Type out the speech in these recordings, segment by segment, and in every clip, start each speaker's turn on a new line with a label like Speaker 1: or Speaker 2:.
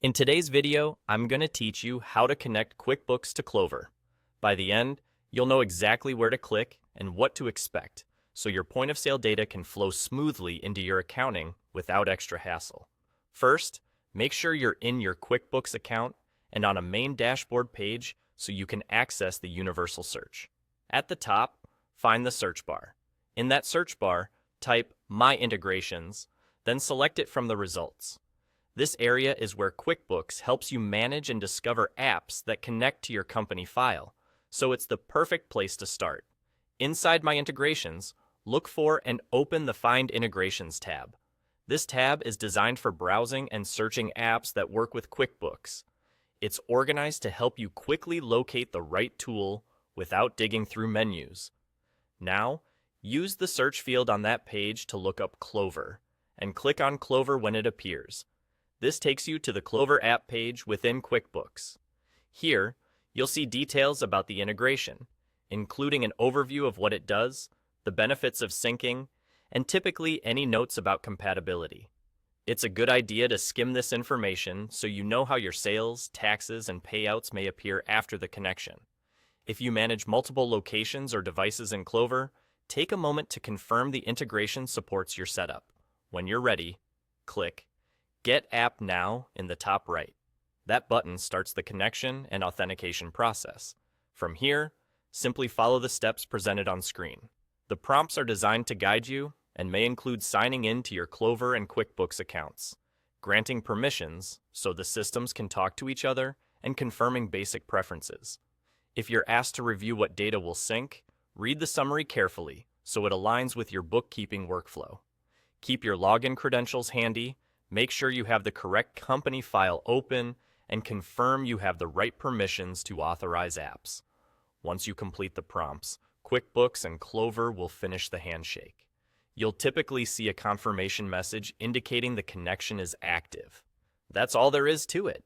Speaker 1: In today's video, I'm going to teach you how to connect QuickBooks to Clover. By the end, you'll know exactly where to click and what to expect, so your point-of-sale data can flow smoothly into your accounting without extra hassle. First, make sure you're in your QuickBooks account and on a main dashboard page so you can access the universal search. At the top, find the search bar. In that search bar, type My Integrations, then select it from the results. This area is where QuickBooks helps you manage and discover apps that connect to your company file, so it's the perfect place to start. Inside My Integrations, look for and open the Find Integrations tab. This tab is designed for browsing and searching apps that work with QuickBooks. It's organized to help you quickly locate the right tool without digging through menus. Now, use the search field on that page to look up Clover, and click on Clover when it appears. This takes you to the Clover app page within QuickBooks. Here, you'll see details about the integration, including an overview of what it does, the benefits of syncing, and typically any notes about compatibility. It's a good idea to skim this information so you know how your sales, taxes, and payouts may appear after the connection. If you manage multiple locations or devices in Clover, take a moment to confirm the integration supports your setup. When you're ready, click Get App Now in the top right. That button starts the connection and authentication process. From here, simply follow the steps presented on screen. The prompts are designed to guide you and may include signing in to your Clover and QuickBooks accounts, granting permissions so the systems can talk to each other, and confirming basic preferences. If you're asked to review what data will sync, read the summary carefully so it aligns with your bookkeeping workflow. Keep your login credentials handy. Make sure you have the correct company file open and confirm you have the right permissions to authorize apps. Once you complete the prompts, QuickBooks and Clover will finish the handshake. You'll typically see a confirmation message indicating the connection is active. That's all there is to it.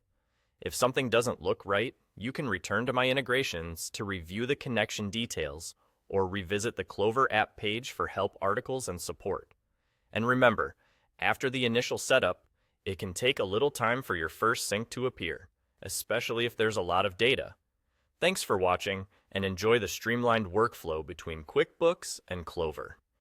Speaker 1: If something doesn't look right, you can return to My Integrations to review the connection details or revisit the Clover app page for help articles and support. And remember, after the initial setup, it can take a little time for your first sync to appear, especially if there's a lot of data. Thanks for watching, and enjoy the streamlined workflow between QuickBooks and Clover.